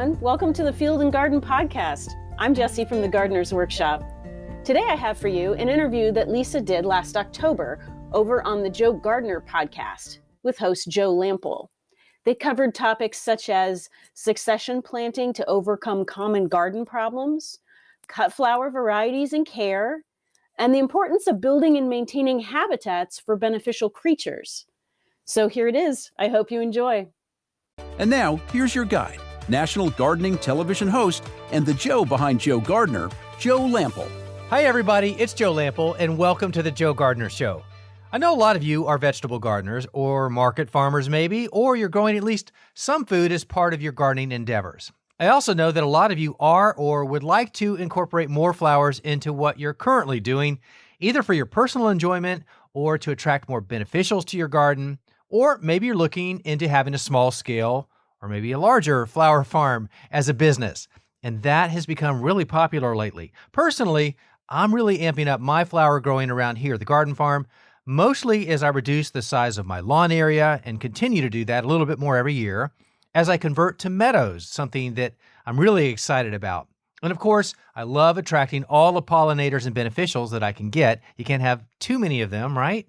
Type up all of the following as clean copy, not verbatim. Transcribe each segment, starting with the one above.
everyone. Welcome to the Field and Garden Podcast. I'm Jessie from the Gardener's Workshop. Today I have for you an interview that Lisa did last October over on the Joe Gardener podcast with host Joe Lamp'l. They covered topics such as succession planting to overcome common garden problems, cut flower varieties and care, and the importance of building and maintaining habitats for beneficial creatures. So here it is. I hope you enjoy. And now, here's your guide, national gardening television host and the Joe behind Joe Gardener, Joe Lamp'l. Hi everybody, it's Joe Lamp'l and welcome to the Joe Gardener Show. I know a lot of you are vegetable gardeners or market farmers maybe, or you're growing at least some food as part of your gardening endeavors. I also know that a lot of you are or would like to incorporate more flowers into what you're currently doing, either for your personal enjoyment or to attract more beneficials to your garden. Or maybe you're looking into having a small scale or maybe a larger flower farm as a business. And that has become really popular lately. Personally, I'm really amping up my flower growing around here at the garden farm, mostly as I reduce the size of my lawn area and continue to do that a little bit more every year as I convert to meadows, something that I'm really excited about. And of course, I love attracting all the pollinators and beneficials that I can get. You can't have too many of them, right?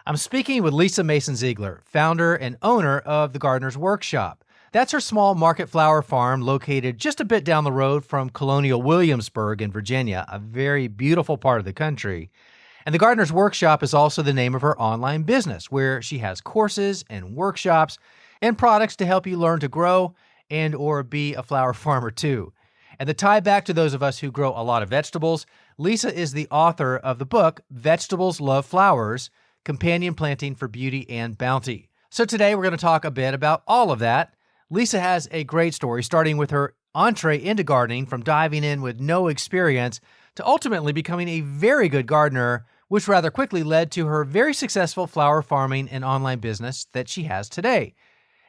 I'm speaking with Lisa Mason Ziegler, founder and owner of the Gardener's Workshop. That's her small market flower farm located just a bit down the road from Colonial Williamsburg in Virginia, a very beautiful part of the country. And the Gardener's Workshop is also the name of her online business, where she has courses and workshops and products to help you learn to grow and or be a flower farmer too. And the tie back to those of us who grow a lot of vegetables, Lisa is the author of the book, Vegetables Love Flowers, Companion Planting for Beauty and Bounty. So today we're going to talk a bit about all of that. Lisa has a great story, starting with her entree into gardening from diving in with no experience to ultimately becoming a very good gardener, which rather quickly led to her very successful flower farming and online business that she has today.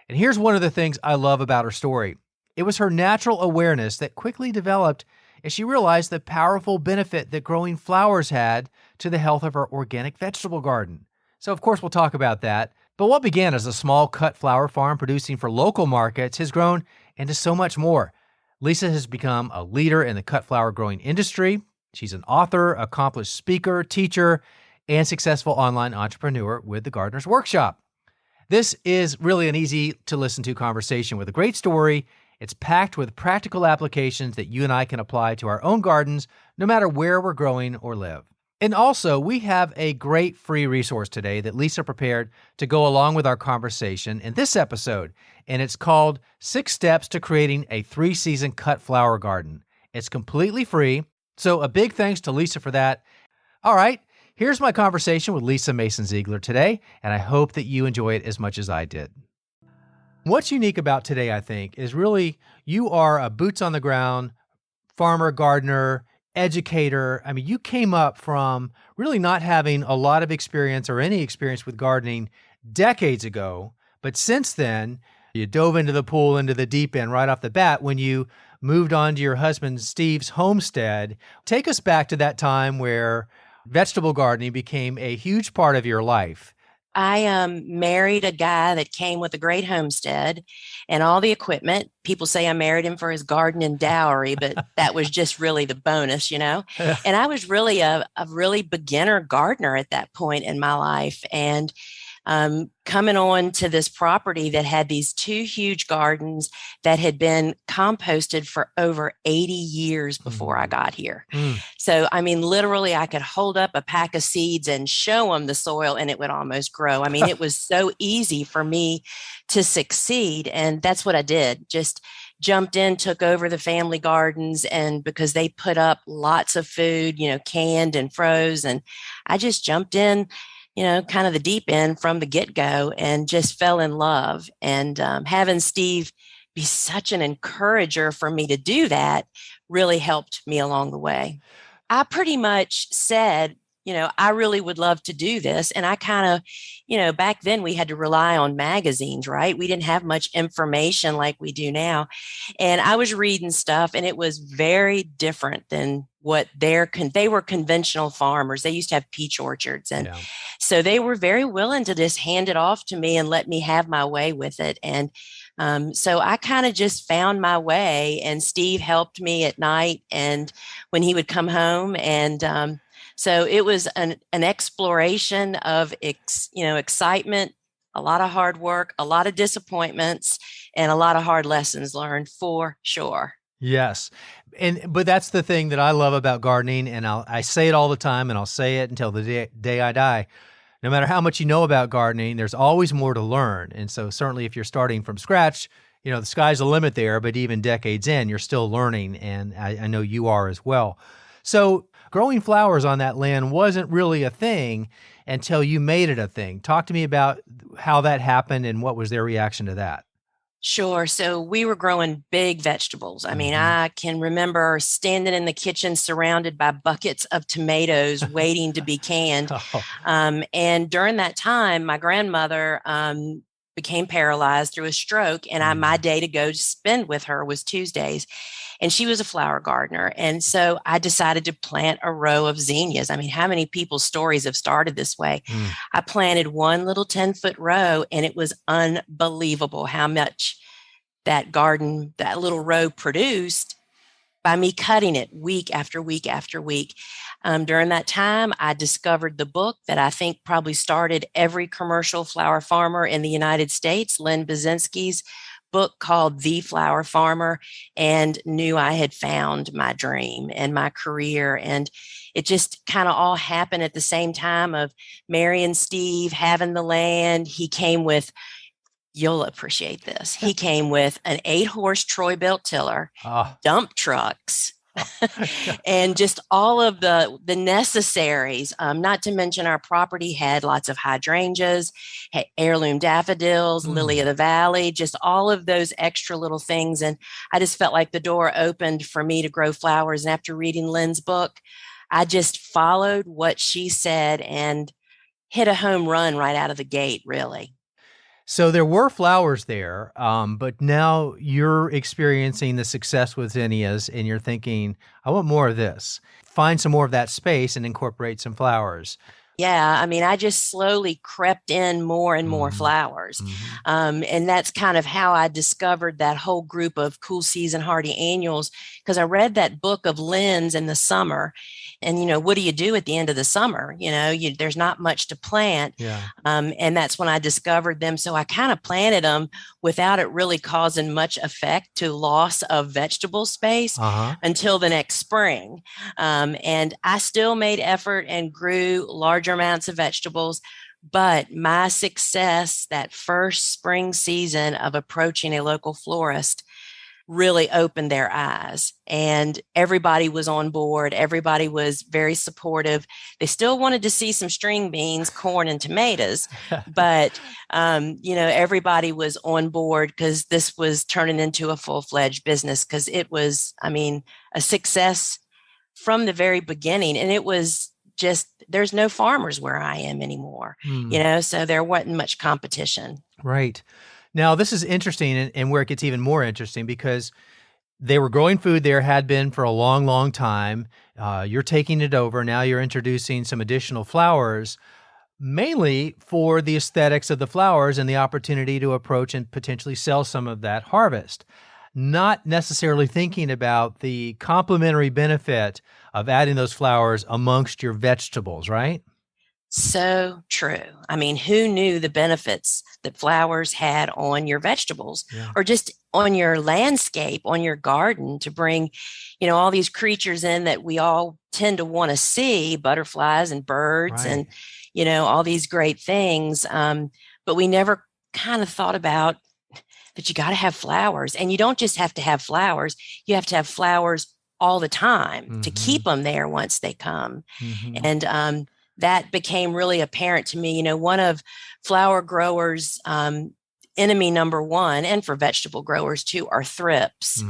And here's one of the things I love about her story. It was her natural awareness that quickly developed as she realized the powerful benefit that growing flowers had to the health of her organic vegetable garden. So of course we'll talk about that. But what began as a small cut flower farm producing for local markets has grown into so much more. Lisa has become a leader in the cut flower growing industry. She's an author, accomplished speaker, teacher, and successful online entrepreneur with the Gardener's Workshop. This is really an easy to listen to conversation with a great story. It's packed with practical applications that you and I can apply to our own gardens, no matter where we're growing or live. And also, we have a great free resource today that Lisa prepared to go along with our conversation in this episode, and it's called 6 Steps to Creating a 3-Season Cut Flower Garden. It's completely free, so a big thanks to Lisa for that. All right, here's my conversation with Lisa Mason Ziegler today, and I hope that you enjoy it as much as I did. What's unique about today, I think, is really you are a boots-on-the-ground farmer, gardener, educator. I mean, you came up from really not having a lot of experience or any experience with gardening decades ago. But since then, you dove into the pool, into the deep end right off the bat when you moved on to your husband Steve's homestead. Take us back to that time where vegetable gardening became a huge part of your life. I married a guy that came with a great homestead and all the equipment. People say I married him for his garden and dowry, but that was just really the bonus, you know. And I was really a really beginner gardener at that point in my life. And coming on to this property that had these 2 huge gardens that had been composted for over 80 years before I got here. So, I mean, literally I could hold up a pack of seeds and show them the soil and it would almost grow. I mean, it was so easy for me to succeed. And that's what I did. Just jumped in, took over the family gardens, and because they put up lots of food, you know, canned and froze. And I just jumped in, you know, kind of the deep end from the get-go and just fell in love. And having Steve be such an encourager for me to do that really helped me along the way. I pretty much said, you know, I really would love to do this. And I kind of, you know, back then we had to rely on magazines, right? We didn't have much information like we do now. And I was reading stuff and it was very different than what they were conventional farmers. They used to have peach orchards. And Yeah. so they were very willing to just hand it off to me and let me have my way with it. And so I kind of just found my way, and Steve helped me at night and when he would come home. And so it was an exploration of excitement, a lot of hard work, a lot of disappointments, and a lot of hard lessons learned for sure. Yes. But that's the thing that I love about gardening, and I say it all the time, and I'll say it until the day I die. No matter how much you know about gardening, there's always more to learn. And so certainly if you're starting from scratch, the sky's the limit there, but even decades in, you're still learning, and I know you are as well. So growing flowers on that land wasn't really a thing until you made it a thing. Talk to me about how that happened and what was their reaction to that. Sure. So we were growing big vegetables. I mean, I can remember standing in the kitchen surrounded by buckets of tomatoes waiting to be canned. Oh. And during that time, my grandmother became paralyzed through a stroke, and my day to go to spend with her was Tuesdays. And she was a flower gardener. And so I decided to plant a row of zinnias. I mean, how many people's stories have started this way? I planted one little 10-foot row, and it was unbelievable how much that little row produced by me cutting it week after week after week. During that time, I discovered the book that I think probably started every commercial flower farmer in the United States, Len Basinski's book called The Flower Farmer, and knew I had found my dream and my career. And it just kind of all happened at the same time of Mary and Steve having the land. He came with, you'll appreciate this, he came with an 8-horse Troy-Bilt tiller, dump trucks, and just all of the necessaries, not to mention our property had lots of hydrangeas, had heirloom daffodils, lily of the valley, just all of those extra little things. And I just felt like the door opened for me to grow flowers. And after reading Lynn's book, I just followed what she said and hit a home run right out of the gate, really. So there were flowers there, but now you're experiencing the success with zinnias, and you're thinking, I want more of this. Find some more of that space and incorporate some flowers. Yeah, I mean, I just slowly crept in more and more flowers. And that's kind of how I discovered that whole group of cool season hardy annuals, because I read that book of Lynn's in the summer. And, what do you do at the end of the summer? There's not much to plant. Yeah. And that's when I discovered them. So I kind of planted them without it really causing much effect to loss of vegetable space until the next spring. And I still made effort and grew larger amounts of vegetables. But my success that first spring season of approaching a local florist really opened their eyes, and everybody was on board. Everybody was very supportive. They still wanted to see some string beans, corn, and tomatoes, but everybody was on board because this was turning into a full-fledged business, because it was, a success from the very beginning. And it was just, there's no farmers where I am anymore, so there wasn't much competition. Right. Now, this is interesting, and where it gets even more interesting, because they were growing food there, had been for a long, long time. You're taking it over. Now you're introducing some additional flowers, mainly for the aesthetics of the flowers and the opportunity to approach and potentially sell some of that harvest, not necessarily thinking about the complementary benefit of adding those flowers amongst your vegetables, right? So true. I mean, who knew the benefits that flowers had on your vegetables or just on your landscape, on your garden, to bring, all these creatures in that we all tend to want to see, butterflies and birds and, all these great things. But we never kind of thought about that you got to have flowers, and you don't just have to have flowers. You have to have flowers all the time to keep them there once they come. And, that became really apparent to me. One of flower growers' enemy number one, and for vegetable growers too, are thrips.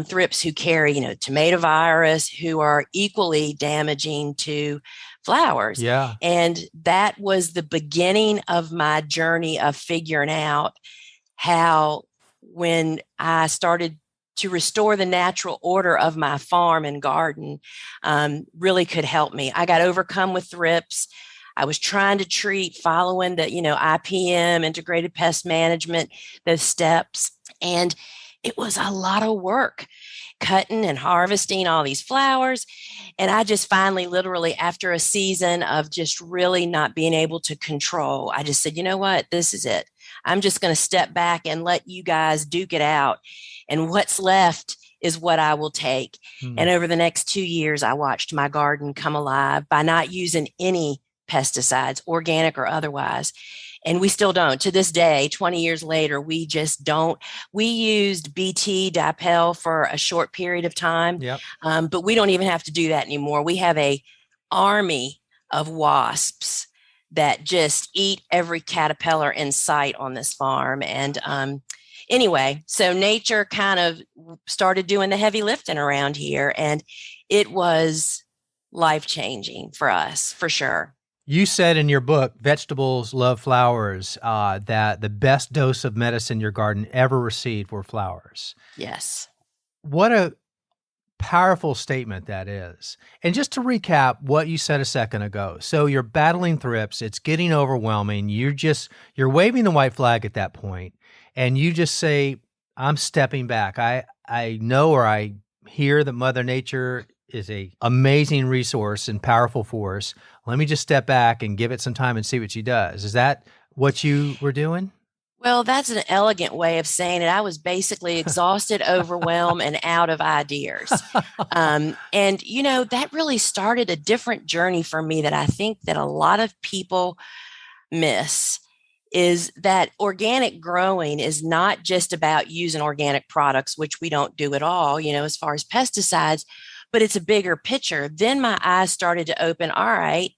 Thrips who carry, tomato virus, who are equally damaging to flowers. Yeah. And that was the beginning of my journey of figuring out how, when I started to restore the natural order of my farm and garden really could help me. I got overcome with thrips. I was trying to treat, following the, IPM, integrated pest management, those steps. And it was a lot of work cutting and harvesting all these flowers. And I just finally, literally, after a season of just really not being able to control, I just said, you know what, this is it. I'm just going to step back and let you guys duke it out. And what's left is what I will take. And over the next 2 years, I watched my garden come alive by not using any pesticides, organic or otherwise. And we still don't. To this day, 20 years later, we just don't. We used BT dipel for a short period of time, but we don't even have to do that anymore. We have a army of wasps that just eat every caterpillar in sight on this farm. And anyway, so nature kind of started doing the heavy lifting around here, and it was life-changing for us, for sure. You said in your book, Vegetables Love Flowers, that the best dose of medicine your garden ever received were flowers. Yes. What a powerful statement that is. And just to recap what you said a second ago. So you're battling thrips. It's getting overwhelming. You're waving the white flag at that point, and you just say, I'm stepping back. I know, or I hear that Mother Nature is a amazing resource and powerful force. Let me just step back and give it some time and see what she does. Is that what you were doing? Well, that's an elegant way of saying it. I was basically exhausted, overwhelmed, and out of ideas. And, that really started a different journey for me that I think that a lot of people miss, is that organic growing is not just about using organic products, which we don't do at all, as far as pesticides, but it's a bigger picture. Then my eyes started to open. All right,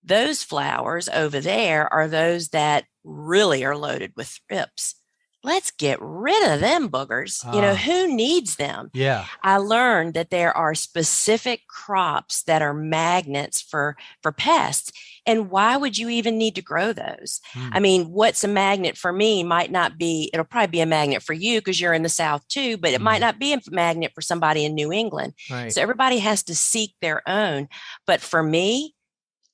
those flowers over there are those that really are loaded with thrips. Let's get rid of them boogers. Who needs them? Yeah. I learned that there are specific crops that are magnets for pests. And why would you even need to grow those? I mean, what's a magnet for me might not be, it'll probably be a magnet for you because you're in the South too, but it might not be a magnet for somebody in New England. Right. So everybody has to seek their own. But for me,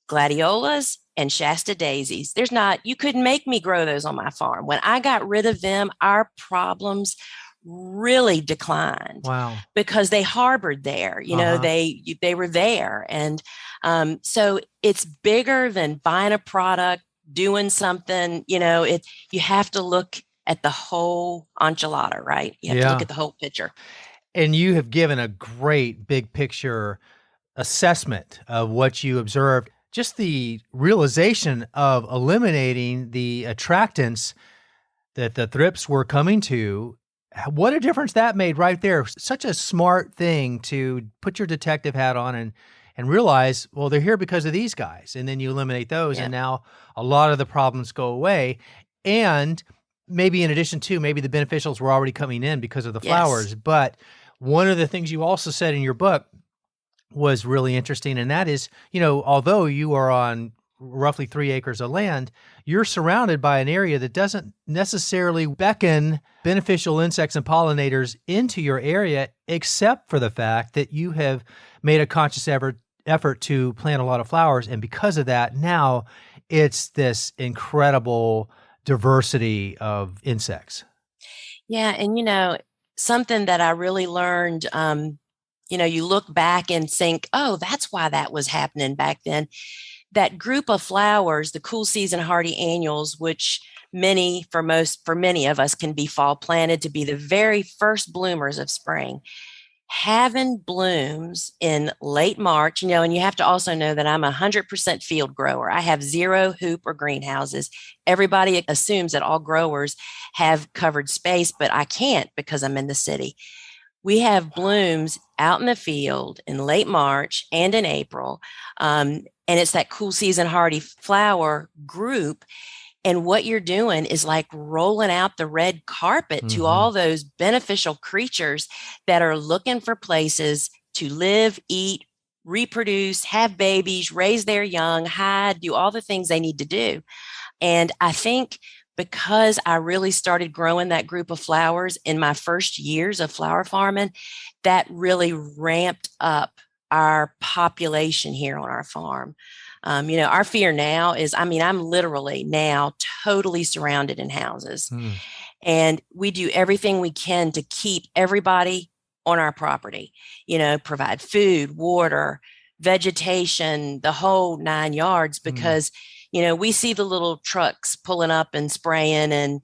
gladiolas and Shasta daisies, you couldn't make me grow those on my farm. When I got rid of them, our problems really declined. Wow. Because they harbored there, they were there. And so it's bigger than buying a product, doing something, you have to look at the whole enchilada, right? You have to look at the whole picture. And you have given a great big picture assessment of what you observed. Just the realization of eliminating the attractants that the thrips were coming to, what a difference that made right there. Such a smart thing to put your detective hat on and realize, well, they're here because of these guys. And then you eliminate those, and now a lot of the problems go away. And maybe in addition to, maybe the beneficials were already coming in because of the flowers. But one of the things you also said in your book was really interesting, and that is, although you are on roughly 3 acres of land, you're surrounded by an area that doesn't necessarily beckon beneficial insects and pollinators into your area, except for the fact that you have made a conscious effort to plant a lot of flowers. And because of that, now it's this incredible diversity of insects. Yeah. And, something that I really learned, you look back and think, oh, that's why that was happening back then. That group of flowers, the cool season hardy annuals, which for many of us can be fall planted to be the very first bloomers of spring, having blooms in late March, and you have to also know that I'm 100% field grower. I have 0 hoop or greenhouses. Everybody assumes that all growers have covered space, but I can't because I'm in the city. We have blooms out in the field in late March and in April. And it's that cool season hardy flower group. And what you're doing is like rolling out the red carpet to all those beneficial creatures that are looking for places to live, eat, reproduce, have babies, raise their young, hide, do all the things they need to do. And I think because I really started growing that group of flowers in my first years of flower farming, that really ramped up our population here on our farm. Our fear now is, I'm literally now totally surrounded in houses. And we do everything we can to keep everybody on our property, provide food, water, vegetation, the whole 9 yards, because, we see the little trucks pulling up and spraying and,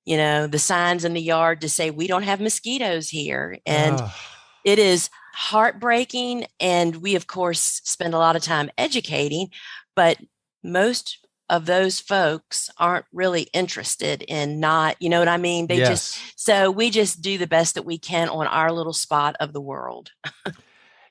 the signs in the yard to say, we don't have mosquitoes here. And it is heartbreaking. And we, of course, spend a lot of time educating, but most of those folks aren't really interested in not, you know what I mean? So we just do the best that we can on our little spot of the world.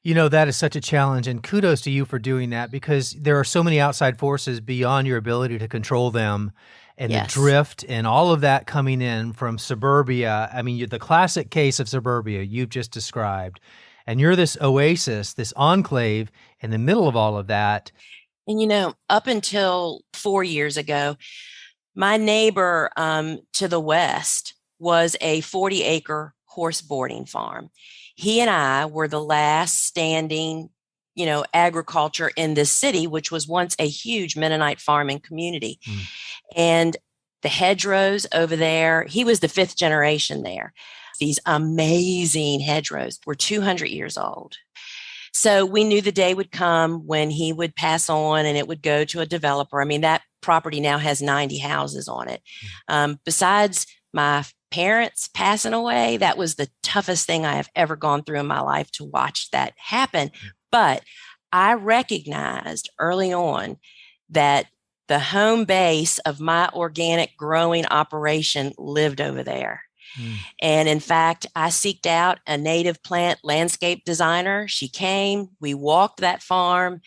That is such a challenge, and kudos to you for doing that, because there are so many outside forces beyond your ability to control them, and the drift and all of that coming in from suburbia. You're the classic case of suburbia you've just described, and you're this oasis, this enclave in the middle of all of that. And, up until 4 years ago, my neighbor to the west was a 40-acre horse boarding farm. He and I were the last standing, agriculture in this city, which was once a huge Mennonite farming community. And the hedgerows over there, he was the 5th generation there. These amazing hedgerows were 200 years old. So we knew the day would come when he would pass on and it would go to a developer. That property now has 90 houses on it. Besides my parents passing away, that was the toughest thing I have ever gone through in my life, to watch that happen. But I recognized early on that the home base of my organic growing operation lived over there. And in fact, I seeked out a native plant landscape designer. She came, we walked that farm.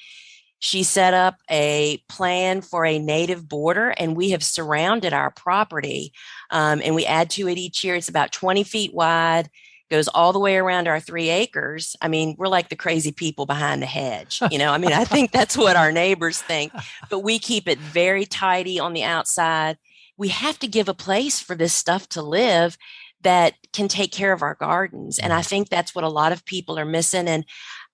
She set up a plan for a native border, and we have surrounded our property. And we add to it each year. It's about 20 feet wide, goes all the way around our 3 acres. We're like the crazy people behind the hedge. I think that's what our neighbors think, but we keep it very tidy on the outside. We have to give a place for this stuff to live that can take care of our gardens. And I think that's what a lot of people are missing. And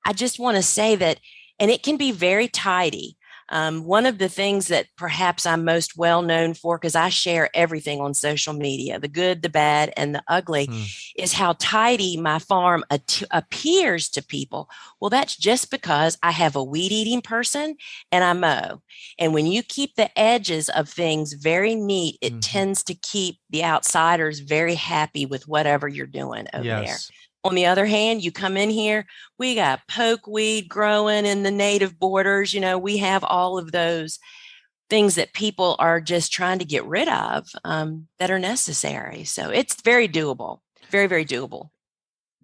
I just want to say that, and it can be very tidy. One of the things that perhaps I'm most well known for, because I share everything on social media, the good, the bad, and the ugly, is how tidy my farm appears to people. Well, that's just because I have a weed eating person and I mow. And when you keep the edges of things very neat, it tends to keep the outsiders very happy with whatever you're doing over there. On the other hand, you come in here, we got pokeweed growing in the native borders. We have all of those things that people are just trying to get rid of that are necessary. So it's very doable, very, very doable.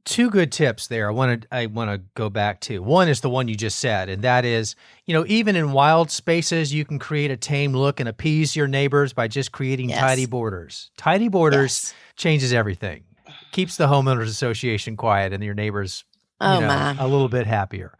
2 good tips there I want to go back to. One is the one you just said, and that is, even in wild spaces, you can create a tame look and appease your neighbors by just creating tidy borders. Tidy borders changes everything. Keeps the homeowners association quiet and your neighbors a little bit happier.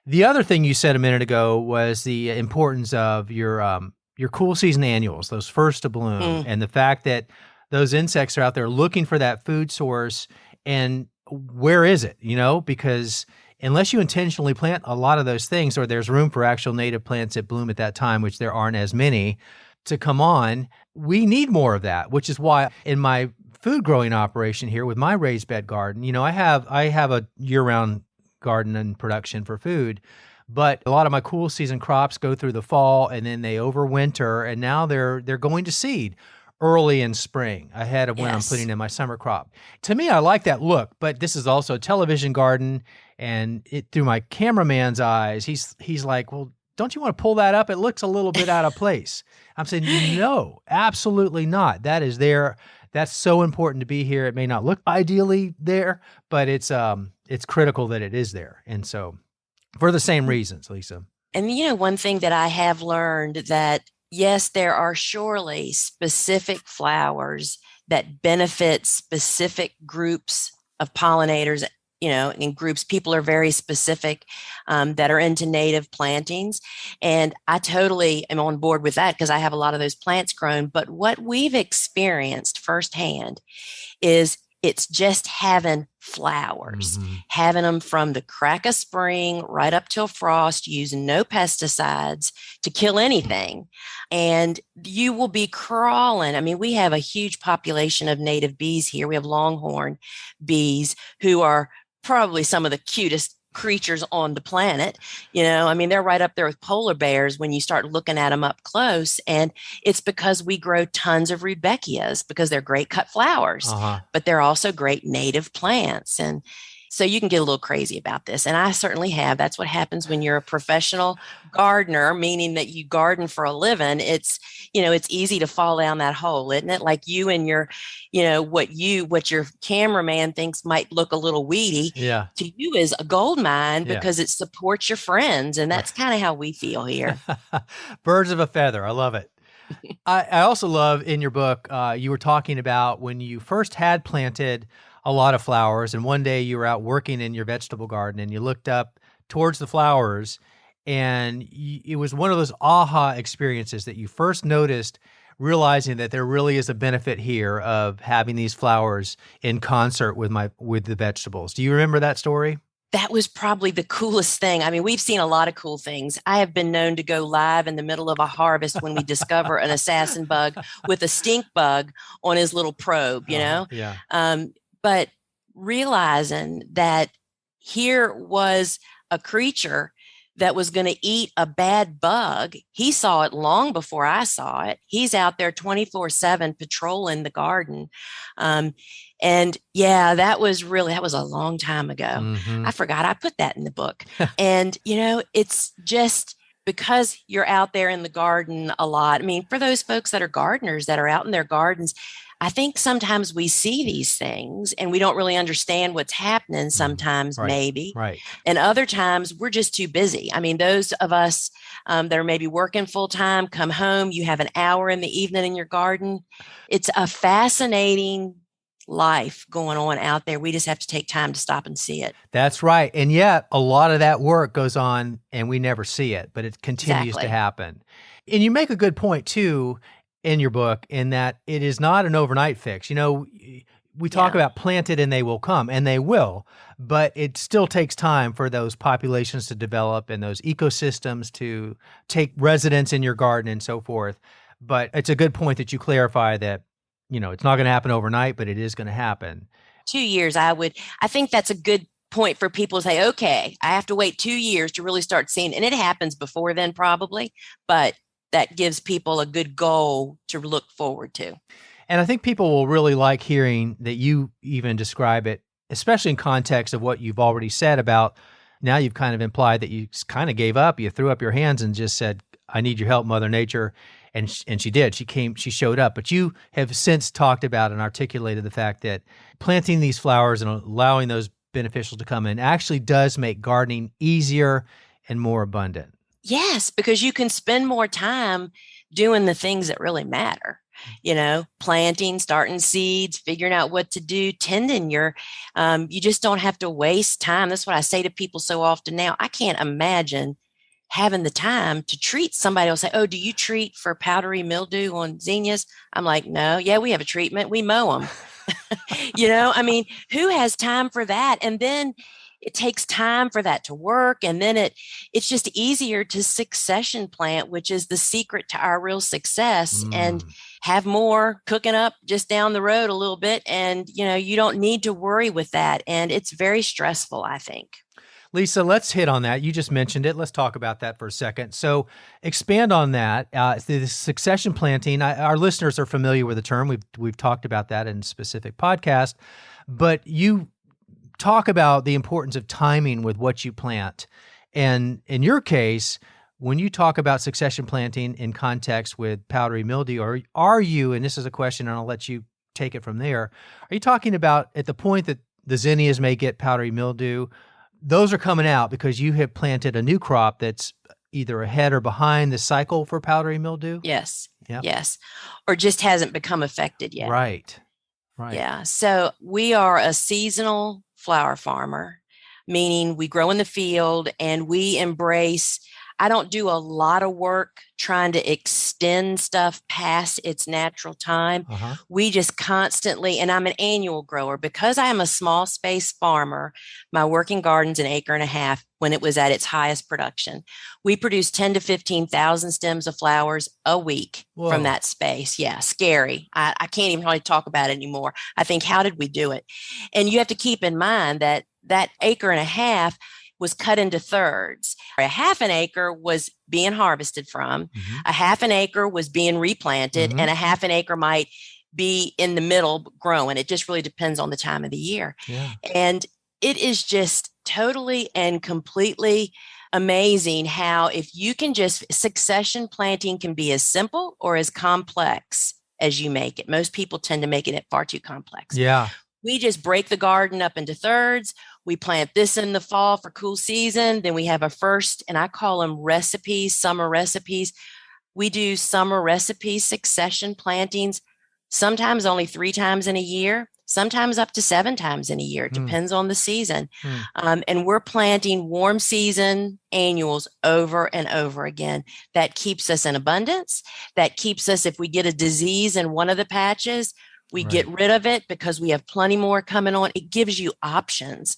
The other thing you said a minute ago was the importance of your cool season annuals, those first to bloom, and the fact that those insects are out there looking for that food source. And where is it? Because unless you intentionally plant a lot of those things, or there's room for actual native plants that bloom at that time, which there aren't as many, to come on, we need more of that, which is why in my food growing operation here with my raised bed garden, I have a year-round garden and production for food, but a lot of my cool season crops go through the fall and then they overwinter, and now they're going to seed early in spring ahead of when I'm putting in my summer crop. To me, I like that look, but this is also a television garden, and through my cameraman's eyes, he's like, well, don't you want to pull that up? It looks a little bit out of place. I'm saying, no, absolutely not. That is there. That's so important to be here. It may not look ideally there, but it's critical that it is there. And so for the same reasons, Lisa. And one thing that I have learned, that yes, there are surely specific flowers that benefit specific groups of pollinators, in groups. People are very specific that are into native plantings. And I totally am on board with that because I have a lot of those plants grown. But what we've experienced firsthand is it's just having flowers, having them from the crack of spring right up till frost, using no pesticides to kill anything. And you will be crawling. I mean, we have a huge population of native bees here. We have longhorn bees who are probably some of the cutest creatures on the planet. I mean, they're right up there with polar bears when you start looking at them up close. And it's because we grow tons of rudbeckias because they're great cut flowers, but they're also great native plants. And so you can get a little crazy about this. And I certainly have. That's what happens when you're a professional gardener, meaning that you garden for a living. It's easy to fall down that hole, isn't it? Like you and your, what your cameraman thinks might look a little weedy to you is a gold mine because it supports your friends. And that's kind of how we feel here. Birds of a feather. I love it. I also love in your book, you were talking about when you first had planted a lot of flowers, and one day you were out working in your vegetable garden and you looked up towards the flowers, and it was one of those aha experiences that you first noticed, realizing that there really is a benefit here of having these flowers in concert with the vegetables. Do you remember that story? That was probably the coolest thing. I mean, we've seen a lot of cool things. I have been known to go live in the middle of a harvest when we discover an assassin bug with a stink bug on his little probe, but realizing that here was a creature that was going to eat a bad bug. He saw it long before I saw it. He's out there 24/7 patrolling the garden. And that was a long time ago. I forgot I put that in the book. And, it's just because you're out there in the garden a lot. I mean, for those folks that are gardeners that are out in their gardens, I think sometimes we see these things and we don't really understand what's happening sometimes, maybe. Right. And other times we're just too busy. I mean, those of us that are maybe working full time, come home, you have an hour in the evening in your garden. It's a fascinating life going on out there. We just have to take time to stop and see it. That's right. And yet a lot of that work goes on and we never see it, but it continues to happen. And you make a good point too in your book, in that it is not an overnight fix. We talk about planted and they will come, and they will, but it still takes time for those populations to develop and those ecosystems to take residence in your garden and so forth. But it's a good point that you clarify that, it's not going to happen overnight, but it is going to happen. 2 years, I think that's a good point for people to say, okay, I have to wait 2 years to really start seeing, and it happens before then probably, but that gives people a good goal to look forward to. And I think people will really like hearing that you even describe it, especially in context of what you've already said about, now you've kind of implied that you kind of gave up, you threw up your hands and just said, I need your help, Mother Nature. And she did. She showed up. But you have since talked about and articulated the fact that planting these flowers and allowing those beneficials to come in actually does make gardening easier and more abundant. Yes, because you can spend more time doing the things that really matter, planting, starting seeds, figuring out what to do, tending you just don't have to waste time. That's what I say to people so often now. I can't imagine having the time to treat. Somebody will say, oh, do you treat for powdery mildew on zinnias? I'm like, no, we have a treatment. We mow them. I mean, who has time for that? And then it takes time for that to work. And then it's just easier to succession plant, which is the secret to our real success, and have more cooking up just down the road a little bit. And, you don't need to worry with that. And it's very stressful, I think. Lisa, let's hit on that. You just mentioned it. Let's talk about that for a second. So expand on that. The succession planting, our listeners are familiar with the term. We've talked about that in a specific podcast, but you talk about the importance of timing with what you plant. And in your case, when you talk about succession planting in context with powdery mildew, or are you, and this is a question and I'll let you take it from there, are you talking about at the point that the zinnias may get powdery mildew, those are coming out because you have planted a new crop that's either ahead or behind the cycle for powdery mildew? Yes. Yep. Yes. Or just hasn't become affected yet. Right. Yeah. So we are a seasonal flower farmer, meaning we grow in the field and we embrace. I don't do a lot of work trying to extend stuff past its natural time. We just constantly, and I'm an annual grower because I am a small space farmer. My working garden's an acre and a half when it was at its highest production. We produce 10 to 15,000 stems of flowers a week from that space. Yeah, scary. I can't even really talk about it anymore. I think, how did we do it? And you have to keep in mind that that acre and a half was cut into thirds. A half an acre was being harvested from, a half an acre was being replanted, and a half an acre might be in the middle growing. It just really depends on the time of the year. And it is just totally and completely amazing how if you can just, succession planting can be as simple or as complex as you make it. Most people tend to make it far too complex. We just break the garden up into thirds. We plant this in the fall for cool season. Then we have a first, and I call them recipes, summer recipes. We do summer recipe succession plantings, sometimes only 3 times in a year, sometimes up to 7 times in a year. It depends on the season. And we're planting warm season annuals over and over again. That keeps us in abundance. That keeps us, if we get a disease in one of the patches, we get rid of it because we have plenty more coming on. It gives you options.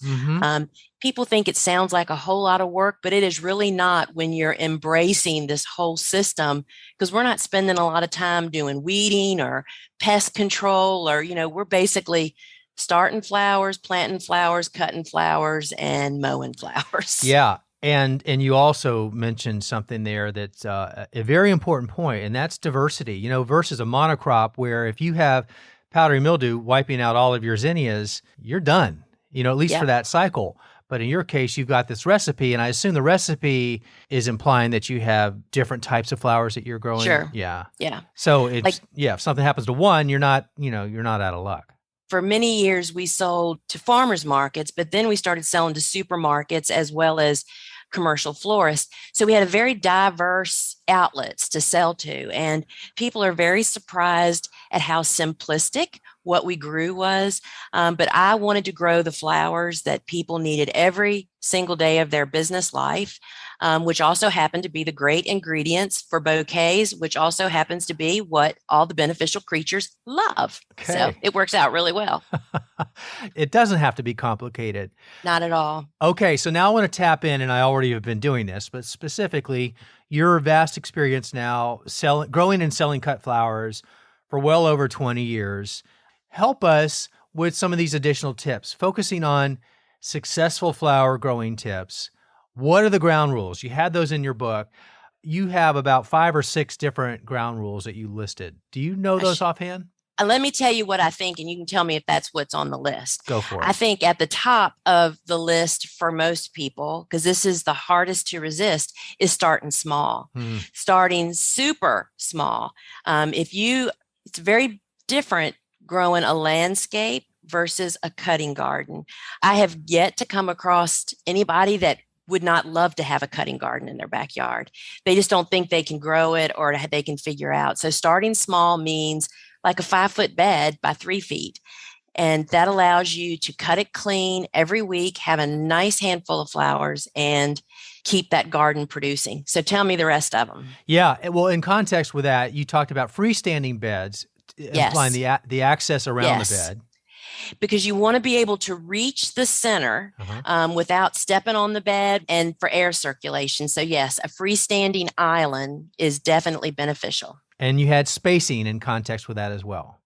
People think it sounds like a whole lot of work, but it is really not when you're embracing this whole system, because we're not spending a lot of time doing weeding or pest control, or, we're basically starting flowers, planting flowers, cutting flowers, and mowing flowers. Yeah. And you also mentioned something there that's a very important point, and that's diversity, versus a monocrop where if you have powdery mildew wiping out all of your zinnias, you're done, at least for that cycle. But in your case, you've got this recipe, and I assume the recipe is implying that you have different types of flowers that you're growing. Sure. Yeah. Yeah. So it's, if something happens to one, you're not out of luck. For many years, we sold to farmers markets, but then we started selling to supermarkets as well as commercial florists. So we had a very diverse outlets to sell to, and people are very surprised at how simplistic what we grew was. But I wanted to grow the flowers that people needed every single day of their business life, which also happened to be the great ingredients for bouquets, which also happens to be what all the beneficial creatures love. Okay. So it works out really well. It doesn't have to be complicated. Not at all. Okay, so now I want to tap in, and I already have been doing this, but specifically your vast experience now growing and selling cut flowers for well over 20 years. Help us with some of these additional tips, focusing on successful flower growing tips. What are the ground rules? You had those in your book. You have about 5 or 6 different ground rules that you listed. Do you know those offhand? Let me tell you what I think, and you can tell me if that's what's on the list. Go for it. I think at the top of the list for most people, because this is the hardest to resist, is starting small, starting super small. It's very different growing a landscape versus a cutting garden. I have yet to come across anybody that would not love to have a cutting garden in their backyard. They just don't think they can grow it or they can figure out. So starting small means like a 5-foot bed by 3 feet. And that allows you to cut it clean every week, have a nice handful of flowers, and keep that garden producing. So tell me the rest of them. Yeah. Well, in context with that, you talked about freestanding beds, implying the access around the bed. Because you want to be able to reach the center without stepping on the bed, and for air circulation. So yes, a freestanding island is definitely beneficial. And you had spacing in context with that as well.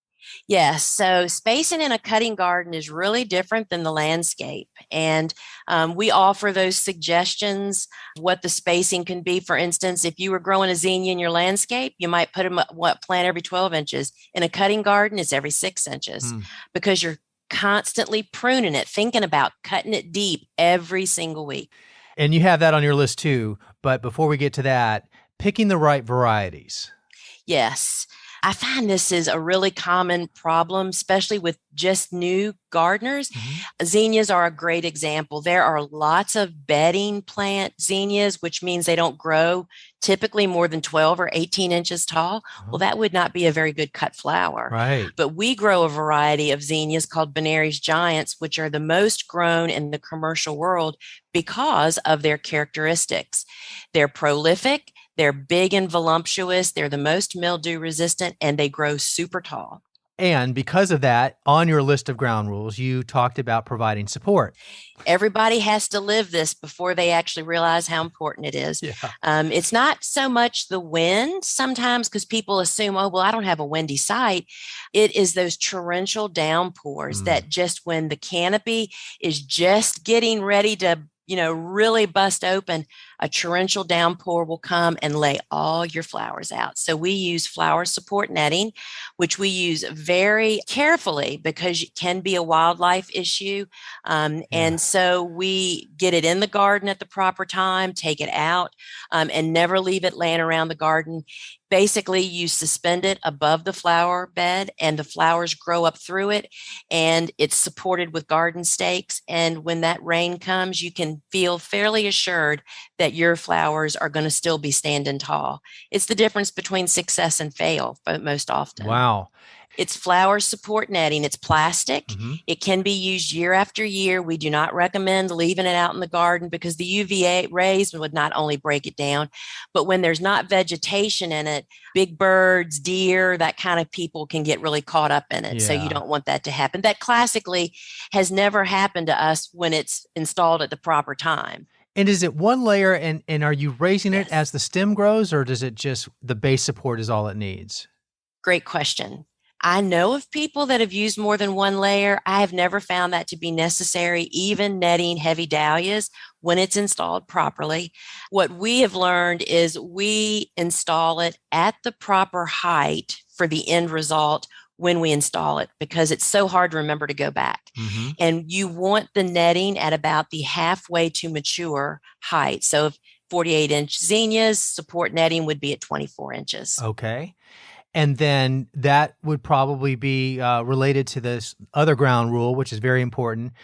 Yes. So spacing in a cutting garden is really different than the landscape. And we offer those suggestions, what the spacing can be. For instance, if you were growing a zinnia in your landscape, you might put them plant every 12 inches. In a cutting garden, it's every 6 inches because you're constantly pruning it, thinking about cutting it deep every single week. And you have that on your list too. But before we get to that, picking the right varieties. Yes. I find this is a really common problem, especially with just new gardeners. Zinnias are a great example. There are lots of bedding plant zinnias, which means they don't grow typically more than 12 or 18 inches tall. Well, that would not be a very good cut flower. Right. But we grow a variety of zinnias called Benary's Giants, which are the most grown in the commercial world because of their characteristics. They're prolific, they're big and voluptuous, they're the most mildew resistant, and they grow super tall. And because of that, on your list of ground rules, you talked about providing support. Everybody has to live this before they actually realize how important it is. Yeah. It's not so much the wind sometimes because people assume, oh, well, I don't have a windy site. It is those torrential downpours that just when the canopy is just getting ready to really bust open, a torrential downpour will come and lay all your flowers out. So we use flower support netting, which we use very carefully because it can be a wildlife issue. And so we get it in the garden at the proper time, take it out, and never leave it laying around the garden. Basically, you suspend it above the flower bed and the flowers grow up through it, and it's supported with garden stakes. And when that rain comes, you can feel fairly assured that your flowers are going to still be standing tall. It's the difference between success and fail most often. Wow. It's flower support netting. It's plastic. It can be used year after year. We do not recommend leaving it out in the garden because the UVA rays would not only break it down, but when there's not vegetation in it, big birds, deer, that kind of people can get really caught up in it. So you don't want that to happen. That classically has never happened to us when it's installed at the proper time. And is it one layer and are you raising it as the stem grows, or does it just the base support is all it needs? Great question. I know of people that have used more than one layer. I have never found that to be necessary, even netting heavy dahlias when it's installed properly. What we have learned is we install it at the proper height for the end result when we install it because it's so hard to remember to go back. And you want the netting at about the halfway to mature height. So if 48-inch zinnias, support netting would be at 24 inches. Okay. And then that would probably be related to this other ground rule, which is very important.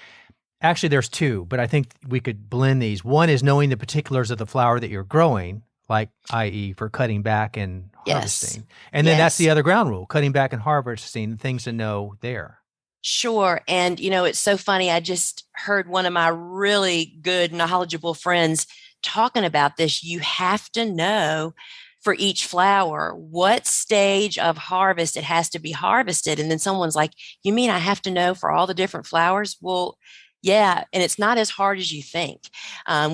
Actually, there's two, but I think we could blend these. One is knowing the particulars of the flower that you're growing, like i.e. for cutting back and harvesting. And then that's the other ground rule, cutting back and harvesting, things to know there. Sure. And, it's so funny. I just heard one of my really good, knowledgeable friends talking about this. You have to know for each flower what stage of harvest it has to be harvested. And then someone's like, you mean I have to know for all the different flowers? Well, yeah, and it's not as hard as you think.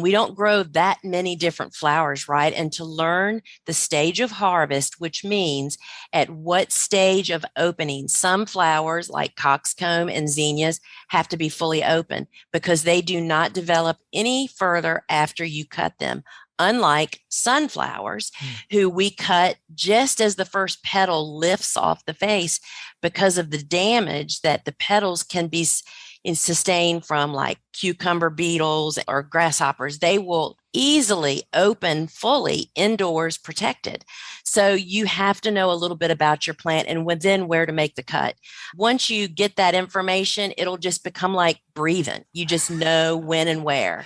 We don't grow that many different flowers, right? And to learn the stage of harvest, which means at what stage of opening, some flowers like coxcomb and zinnias have to be fully open because they do not develop any further after you cut them. Unlike sunflowers, who we cut just as the first petal lifts off the face because of the damage that the petals can be sustained from, like cucumber beetles or grasshoppers. They will easily open fully indoors protected. So you have to know a little bit about your plant and then where to make the cut. Once you get that information, it'll just become like breathing. You just know when and where.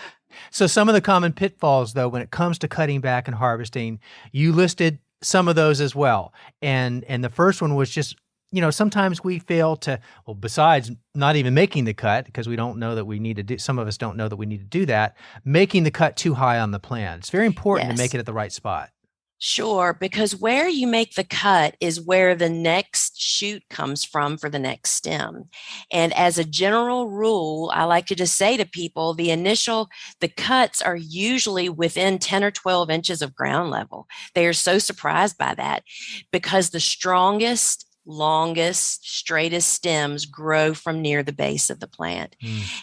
So some of the common pitfalls, though, when it comes to cutting back and harvesting, you listed some of those as well. And the first one was just, sometimes we fail to, well, besides not even making the cut, because we don't know that we need to do, some of us don't know that we need to do that, making the cut too high on the plant. It's very important to make it at the right spot. Sure, because where you make the cut is where the next shoot comes from for the next stem. And as a general rule, I like to just say to people, the cuts are usually within 10 or 12 inches of ground level. They are so surprised by that because the strongest, longest, straightest stems grow from near the base of the plant.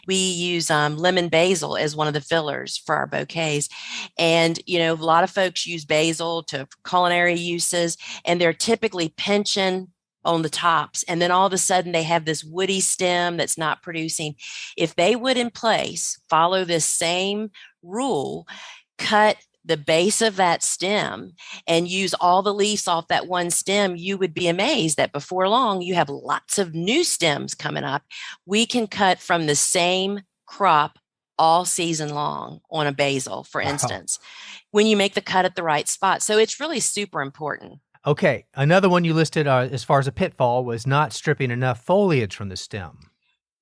We use lemon basil as one of the fillers for our bouquets. And, a lot of folks use basil to culinary uses, and they're typically pinching on the tops. And then all of a sudden they have this woody stem that's not producing. If they would in place follow this same rule, cut the base of that stem and use all the leaves off that one stem, you would be amazed that before long you have lots of new stems coming up. We can cut from the same crop all season long on a basil, for instance, when you make the cut at the right spot. So it's really super important. Okay. Another one you listed as far as a pitfall was not stripping enough foliage from the stem.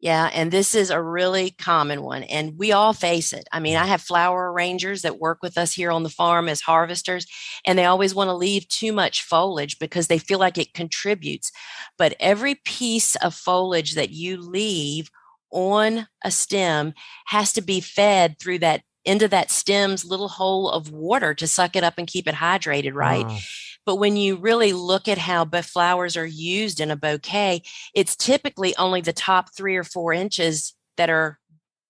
Yeah, and this is a really common one, and we all face it. I mean, I have flower arrangers that work with us here on the farm as harvesters, and they always want to leave too much foliage because they feel like it contributes. But every piece of foliage that you leave on a stem has to be fed through that into that stem's little hole of water to suck it up and keep it hydrated, right? Oh. But when you really look at how flowers are used in a bouquet, it's typically only the top 3 or 4 inches that are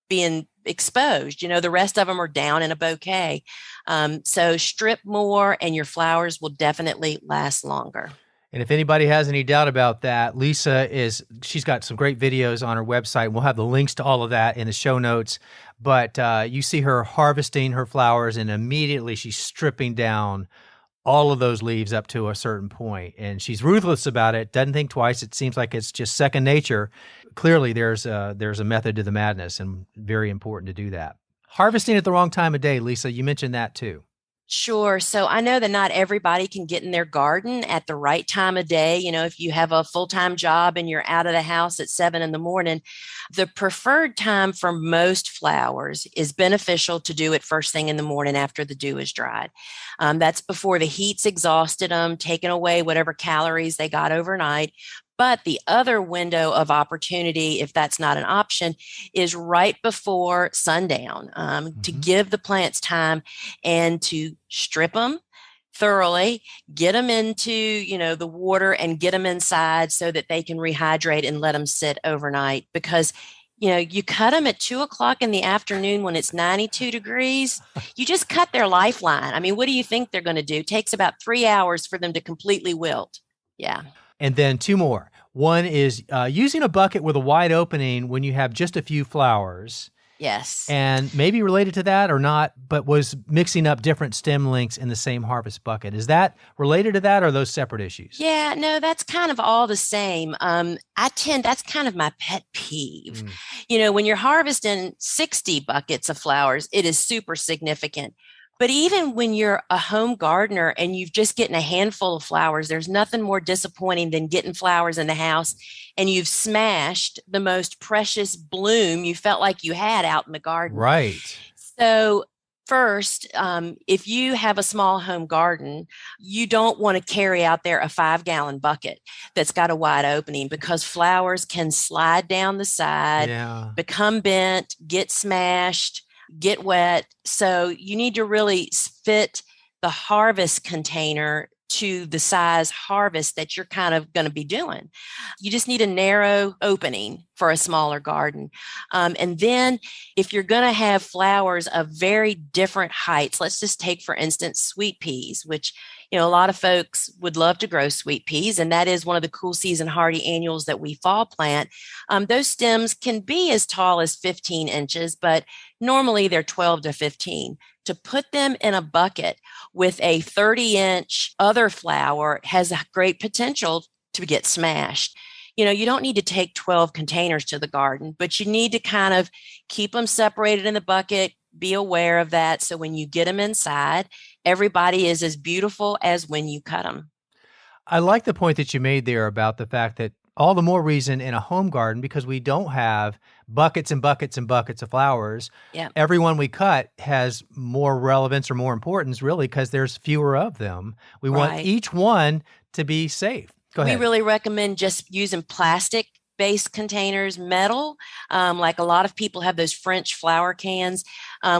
being exposed. The rest of them are down in a bouquet. So strip more and your flowers will definitely last longer. And if anybody has any doubt about that, she's got some great videos on her website. We'll have the links to all of that in the show notes. But you see her harvesting her flowers, and immediately she's stripping down all of those leaves up to a certain point. And she's ruthless about it, doesn't think twice. It seems like it's just second nature. Clearly, there's a method to the madness, and very important to do that. Harvesting at the wrong time of day, Lisa, you mentioned that too. Sure. So I know that not everybody can get in their garden at the right time of day. If you have a full-time job and you're out of the house at 7 a.m, the preferred time for most flowers is beneficial to do it first thing in the morning after the dew is dried. That's before the heat's exhausted them, taken away whatever calories they got overnight. But the other window of opportunity, if that's not an option, is right before sundown, to give the plants time and to strip them thoroughly, get them into, the water and get them inside so that they can rehydrate and let them sit overnight. Because, you cut them at 2:00 in the afternoon when it's 92 degrees, you just cut their lifeline. I mean, what do you think they're going to do? It takes about 3 hours for them to completely wilt. Yeah. And then 2 more. One is using a bucket with a wide opening when you have just a few flowers. Yes. And maybe related to that or not, but was mixing up different stem lengths in the same harvest bucket. Is that related to that, or are those separate issues? Yeah, no, that's kind of all the same. That's kind of my pet peeve. When you're harvesting 60 buckets of flowers, it is super significant. But even when you're a home gardener and you've just getting a handful of flowers, there's nothing more disappointing than getting flowers in the house and you've smashed the most precious bloom you felt like you had out in the garden. Right. So first, if you have a small home garden, you don't want to carry out there a 5-gallon bucket that's got a wide opening, because flowers can slide down the side, become bent, get smashed, get wet. So you need to really fit the harvest container to the size harvest that you're kind of going to be doing. You just need a narrow opening for a smaller garden. And then if you're going to have flowers of very different heights, let's just take, for instance, sweet peas, which a lot of folks would love to grow sweet peas, and that is one of the cool season hardy annuals that we fall plant. Those stems can be as tall as 15 inches, but normally they're 12 to 15. To put them in a bucket with a 30-inch other flower has a great potential to get smashed. You don't need to take 12 containers to the garden, but you need to kind of keep them separated in the bucket, be aware of that. So when you get them inside, everybody is as beautiful as when you cut them. I like the point that you made there about the fact that all the more reason in a home garden, because we don't have buckets and buckets and buckets of flowers. Yeah. Every one we cut has more relevance or more importance, really, because there's fewer of them. We want each one to be safe. Go ahead. We really recommend just using plastic-based containers, metal. Like a lot of people have those French flower cans,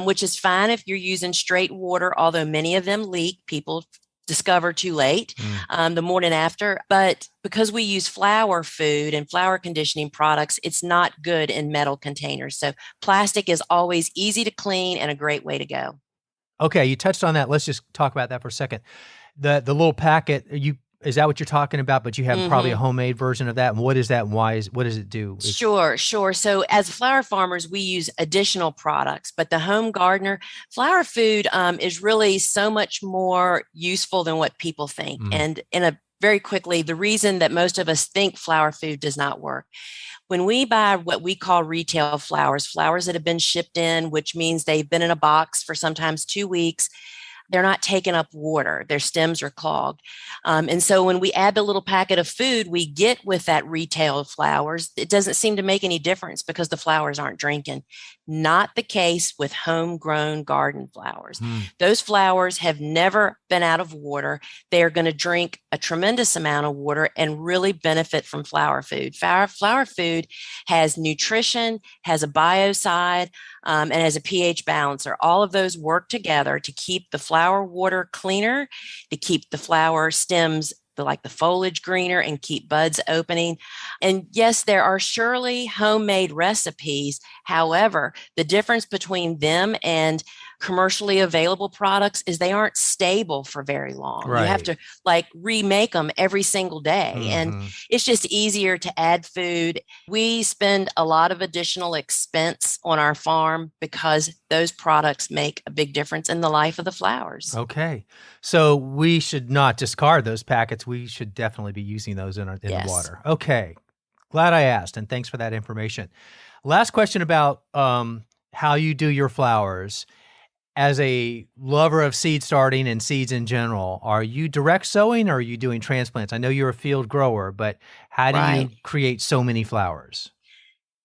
which is fine if you're using straight water, although many of them leak. People discover too late the morning after. But because we use flower food and flower conditioning products, it's not good in metal containers. So plastic is always easy to clean and a great way to go. Okay, you touched on that. Let's just talk about that for a second. The little packet, Is that what you're talking about? But you have probably a Mm-hmm. homemade version of that. And what is that? And what does it do? Sure, sure. So as flower farmers, we use additional products, but the home gardener, flower food is really so much more useful than what people think. Mm. And very quickly, the reason that most of us think flower food does not work. When we buy what we call retail flowers, flowers that have been shipped in, which means they've been in a box for sometimes 2 weeks, they're not taking up water. Their stems are clogged. And so when we add the little packet of food we get with that retail flowers, it doesn't seem to make any difference because the flowers aren't drinking. Not the case with homegrown garden flowers. Those flowers have never been out of water. They are going to drink a tremendous amount of water and really benefit from flower food. Flower food has nutrition, has a biocide, and has a pH balancer. All of those work together to keep the flower water cleaner, to keep the flower stems like the foliage greener and keep buds opening. And yes, there are surely homemade recipes. However, the difference between them and commercially available products is they aren't stable for very long. Right. You have to remake them every single day. And it's just easier to add food. We spend a lot of additional expense on our farm because those products make a big difference in the life of the flowers. Okay. So we should not discard those packets. We should definitely be using those in the water. Okay. Glad I asked, and thanks for that information. Last question about how you do your flowers. As a lover of seed starting and seeds in general, are you direct sowing or are you doing transplants? I know you're a field grower, but how do you create so many flowers?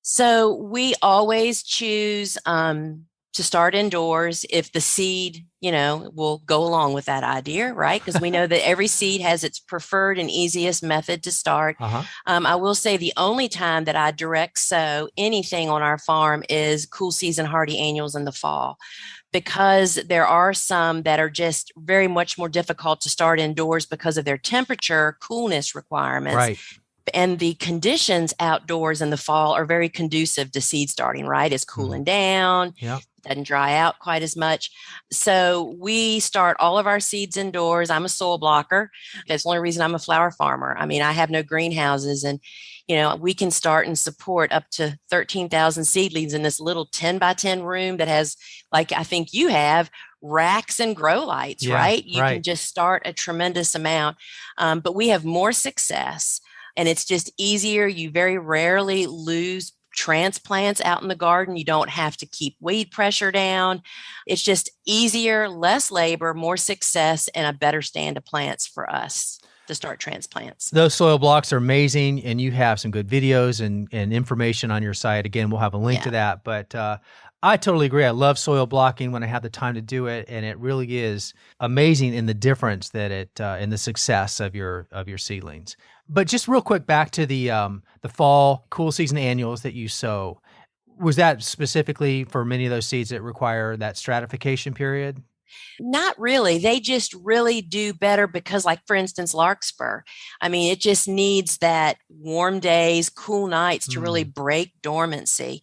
So we always choose to start indoors if the seed, will go along with that idea, right? Because we know that every seed has its preferred and easiest method to start. I will say the only time that I direct sow anything on our farm is cool season hardy annuals in the fall, because there are some that are just very much more difficult to start indoors because of their temperature, coolness requirements. Right. And the conditions outdoors in the fall are very conducive to seed starting, right? It's cooling down. Yep. Doesn't dry out quite as much. So we start all of our seeds indoors. I'm a soil blocker. That's the only reason I'm a flower farmer. I mean, I have no greenhouses, and we can start and support up to 13,000 seedlings in this little 10 by 10 room that has, like I think you have, racks and grow lights, right? You can just start a tremendous amount. But we have more success, and it's just easier. You very rarely lose transplants out in the garden. You don't have to keep weed pressure down. It's just easier, less labor, more success, and a better stand of plants for us to start transplants. Those soil blocks are amazing, and you have some good videos and information on your site. Again, we'll have a link to that. But I totally agree. I love soil blocking when I have the time to do it, and it really is amazing in the difference that in the success of your seedlings. But just real quick, back to the fall cool season annuals that you sow. Was that specifically for many of those seeds that require that stratification period? Not really. They just really do better because, like, for instance, larkspur, I mean, it just needs that warm days, cool nights to really break dormancy.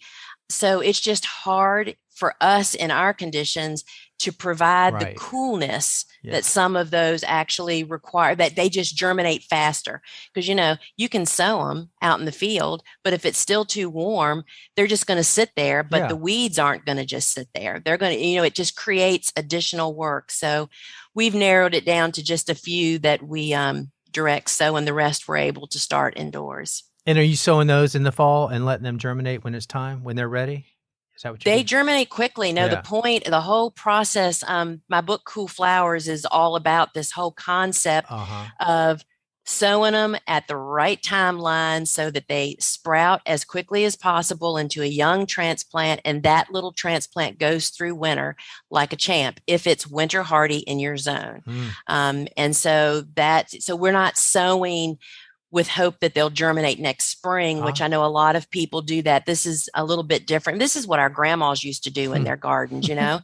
So it's just hard for us in our conditions to provide the coolness that some of those actually require, that they just germinate faster. Because, you can sow them out in the field, but if it's still too warm, they're just going to sit there, but the weeds aren't going to just sit there. They're going to, it just creates additional work. So we've narrowed it down to just a few that we direct sow, and the rest we're able to start indoors. And are you sowing those in the fall and letting them germinate when it's time, when they're ready? Is that what they germinate quickly? No, the whole process, my book, Cool Flowers, is all about this whole concept of sowing them at the right timeline so that they sprout as quickly as possible into a young transplant. And that little transplant goes through winter like a champ if it's winter hardy in your zone. And so we're not sowing with hope that they'll germinate next spring, which I know a lot of people do that. This is a little bit different. This is what our grandmas used to do in their gardens, The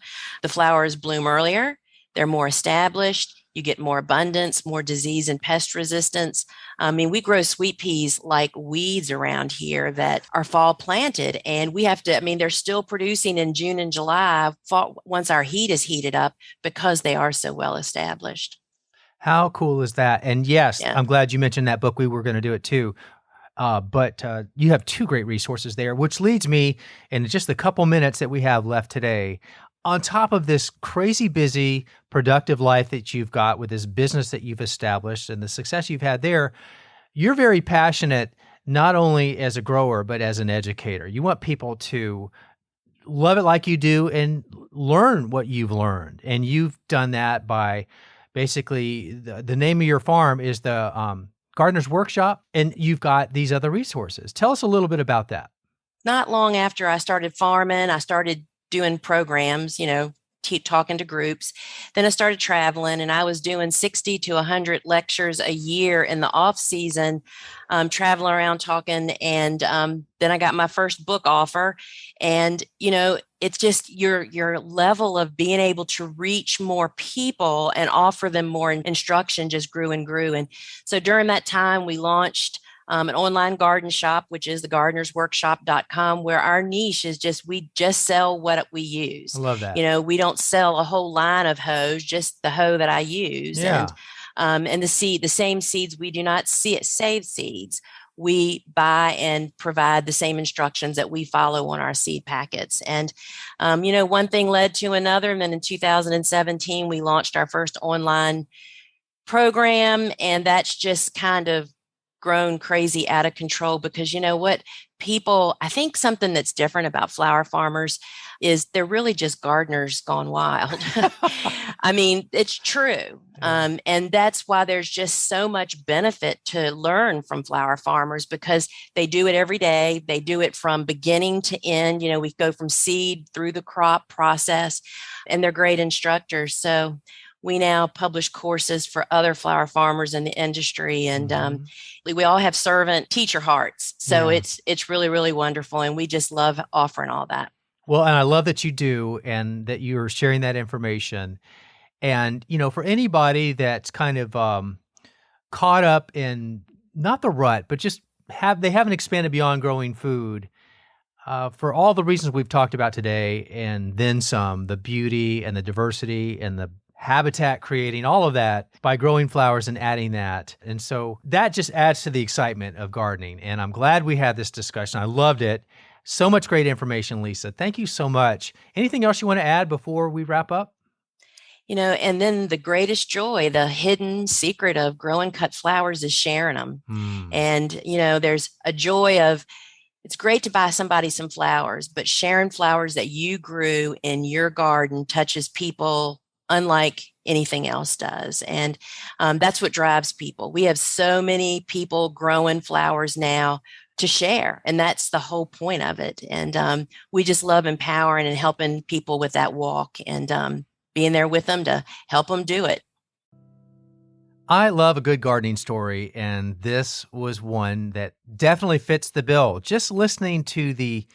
flowers bloom earlier, they're more established, you get more abundance, more disease and pest resistance. I mean, we grow sweet peas like weeds around here that are fall planted, and we have to, they're still producing in June and July once our heat is heated up because they are so well established. How cool is that? And yes, Yeah. I'm glad you mentioned that book. We were going to do it too. But you have two great resources there, which leads me in just the couple minutes that we have left today. On top of this crazy busy, productive life that you've got with this business that you've established and the success you've had there, you're very passionate, not only as a grower, but as an educator. You want people to love it like you do and learn what you've learned. And you've done that by basically the name of your farm is the Gardener's Workshop, and you've got these other resources. Tell us a little bit about that. Not long after I started farming, I started doing programs, talking to groups. Then I started traveling, and I was doing 60 to 100 lectures a year in the off season, traveling around talking. And then I got my first book offer. And, it's just your level of being able to reach more people and offer them more instruction just grew and grew. And so during that time, we launched an online garden shop, which is the gardenersworkshop.com, where our niche is we just sell what we use. I love that. We don't sell a whole line of hoes, just the hoe that I use. Yeah. And the same seeds, we do not save seeds. We buy and provide the same instructions that we follow on our seed packets. And, one thing led to another. And then in 2017, we launched our first online program, and that's just kind of grown crazy out of control because I think something that's different about flower farmers is they're really just gardeners gone wild. I mean, it's true. And that's why there's just so much benefit to learn from flower farmers because they do it every day. They do it from beginning to end. We go from seed through the crop process, and they're great instructors. So we now publish courses for other flower farmers in the industry, and we all have servant teacher hearts. So it's really, really wonderful, and we just love offering all that. Well, and I love that you do and that you're sharing that information. And, for anybody that's kind of caught up in not the rut, but just they haven't expanded beyond growing food, for all the reasons we've talked about today and then some, the beauty and the diversity and the habitat creating, all of that by growing flowers and adding that. And so that just adds to the excitement of gardening. And I'm glad we had this discussion. I loved it. So much great information, Lisa. Thank you so much. Anything else you want to add before we wrap up? And then the greatest joy, the hidden secret of growing cut flowers is sharing them. And, there's a joy of, it's great to buy somebody some flowers, but sharing flowers that you grew in your garden touches people unlike anything else does. And that's what drives people. We have so many people growing flowers now to share, and that's the whole point of it. And we just love empowering and helping people with that walk and being there with them to help them do it. I love a good gardening story, and this was one that definitely fits the bill. Just listening to the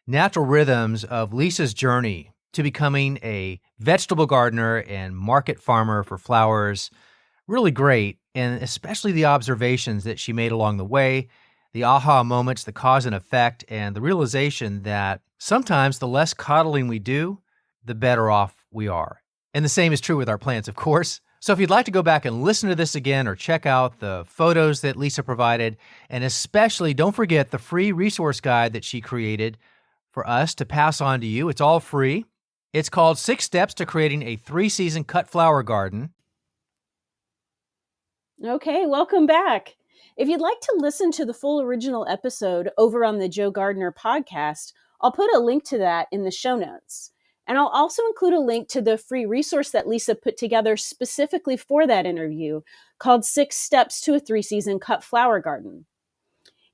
natural rhythms of Lisa's journey to becoming a vegetable gardener and market farmer for flowers, really great, and especially the observations that she made along the way, the aha moments, the cause and effect, and the realization that sometimes the less coddling we do, the better off we are. And the same is true with our plants, of course. So if you'd like to go back and listen to this again or check out the photos that Lisa provided, and especially don't forget the free resource guide that she created for us to pass on to you. It's all free. It's called 6 Steps to Creating a 3-Season Cut Flower Garden. Okay, welcome back. If you'd like to listen to the full original episode over on the Joe Gardener podcast, I'll put a link to that in the show notes. And I'll also include a link to the free resource that Lisa put together specifically for that interview called 6 Steps to a 3-Season Cut Flower Garden.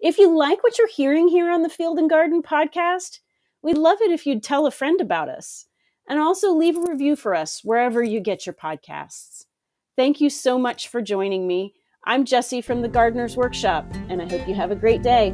If you like what you're hearing here on the Field and Garden podcast, we'd love it if you'd tell a friend about us. And also leave a review for us wherever you get your podcasts. Thank you so much for joining me. I'm Jessie from the Gardener's Workshop, and I hope you have a great day.